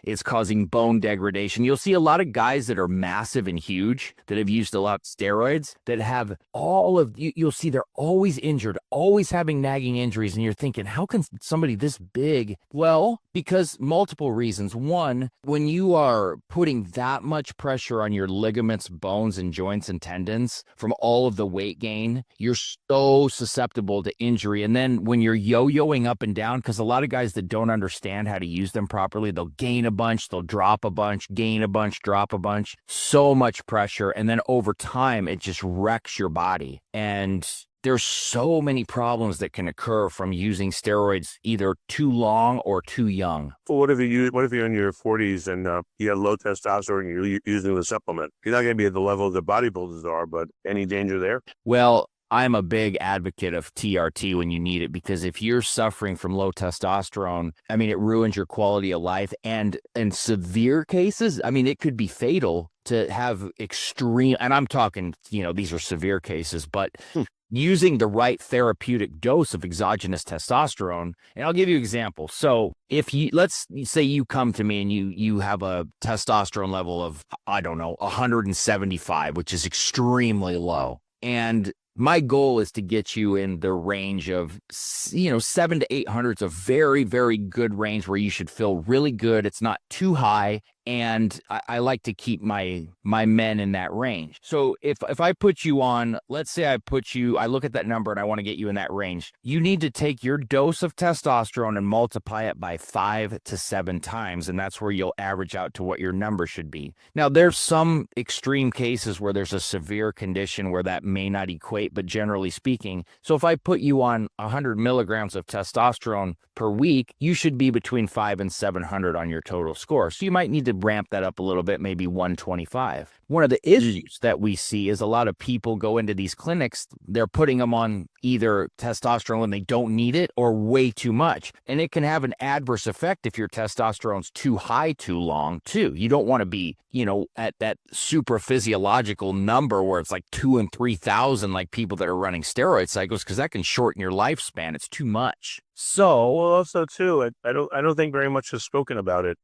It's causing bone degradation. You'll see a lot of guys that are massive and huge that have used a lot of steroids that have you'll see they're always injured, always having nagging injuries. And you're thinking, how can somebody this big? Well, because multiple reasons. One, when you are putting that much pressure on your ligaments, bones, and joints and tendons from all of the weight gain, you're so susceptible to injury. And then when you're yo-yoing up and down, because a lot of guys that don't understand how to use them properly, they'll gain a bunch, they'll drop a bunch, gain a bunch, drop a bunch, so much pressure. And then over time, it just wrecks your body. And there's so many problems that can occur from using steroids either too long or too young. Well, what if you're in your 40s and you have low testosterone and you're using the supplement? You're not going to be at the level the bodybuilders are, but any danger there? Well, I'm a big advocate of TRT when you need it, because if you're suffering from low testosterone, I mean, it ruins your quality of life. And in severe cases, I mean, it could be fatal to have extreme, and I'm talking, these are severe cases, but using the right therapeutic dose of exogenous testosterone. And I'll give you an example. So let's say you come to me and you have a testosterone level of, I don't know, 175, which is extremely low. And my goal is to get you in the range of, 700 to 800. It's a very, very good range where you should feel really good. It's not too high. And I like to keep my men in that range. So if I put you on, let's say I look at that number and I want to get you in that range, you need to take your dose of testosterone and multiply it by 5 to 7 times. And that's where you'll average out to what your number should be. Now, there's some extreme cases where there's a severe condition where that may not equate, but generally speaking, so if I put you on 100 milligrams of testosterone per week, you should be between 500 and 700 on your total score. So you might need to ramp that up a little bit, maybe 125. One of the issues that we see is a lot of people go into these clinics, they're putting them on either testosterone when they don't need it or way too much. And it can have an adverse effect if your testosterone's too high too long too. You don't want to be, at that super physiological number where it's like 2,000 and 3,000 like people that are running steroid cycles, because that can shorten your lifespan. It's too much. So, well, also too, I don't think very much is spoken about it.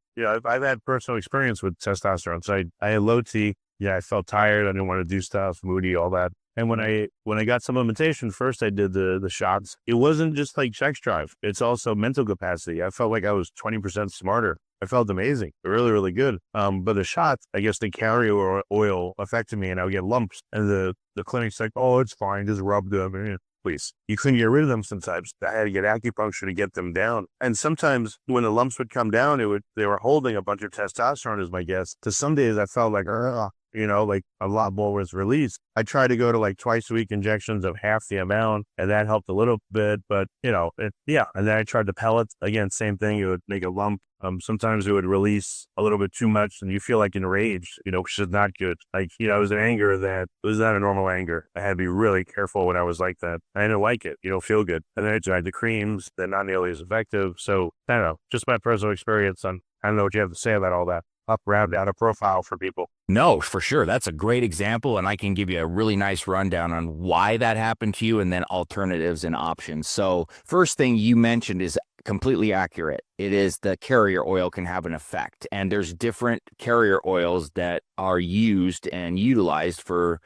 I've had personal experience with testosterone. So I had low T. Yeah, I felt tired. I didn't want to do stuff, moody, all that. And when I got supplementation, first I did the shots. It wasn't just like sex drive. It's also mental capacity. I felt like I was 20% smarter. I felt amazing, really, really good. But the shots, I guess the carrier oil affected me, and I would get lumps. And the clinic's like, oh, it's fine, just rub them. Please. You couldn't get rid of them sometimes. I had to get acupuncture to get them down. And sometimes when the lumps would come down, they were holding a bunch of testosterone, as my guess. So some days I felt like, like a lot more was released. I tried to go to like twice a week injections of half the amount, and that helped a little bit, but And then I tried the pellets. Again, same thing. It would make a lump. Sometimes it would release a little bit too much and you feel like enraged, which is not good. Like, it was an anger that was not a normal anger. I had to be really careful when I was like that. I didn't like it. You don't feel good. And then I tried the creams. They're not nearly as effective. So I don't know, just my personal experience on, I don't know what you have to say about all that. Up, round, down a profile for people. No, for sure. That's a great example. And I can give you a really nice rundown on why that happened to you and then alternatives and options. So first thing you mentioned is completely accurate. It is the carrier oil can have an effect. And there's different carrier oils that are used and utilized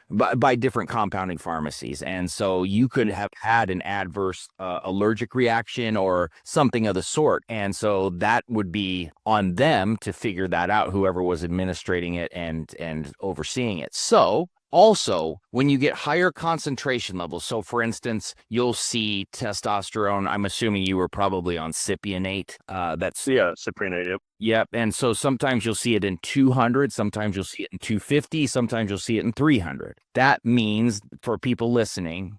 by different compounding pharmacies. And so you could have had an adverse allergic reaction or something of the sort. And so that would be on them to figure that out, whoever was administrating it and overseeing it. So also, when you get higher concentration levels, so for instance, you'll see testosterone, I'm assuming you were probably on cypionate. Cypionate, yep. Yep. And so sometimes you'll see it in 200, sometimes you'll see it in 250, sometimes you'll see it in 300. That means for people listening,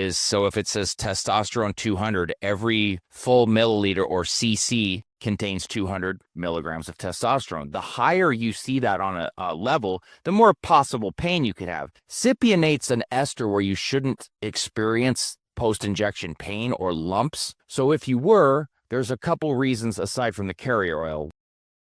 so if it says testosterone 200, every full milliliter or cc contains 200 milligrams of testosterone. The higher you see that on a level, the more possible pain you could have. Cypionate's an ester where you shouldn't experience post-injection pain or lumps. So if you were, there's a couple reasons aside from the carrier oil.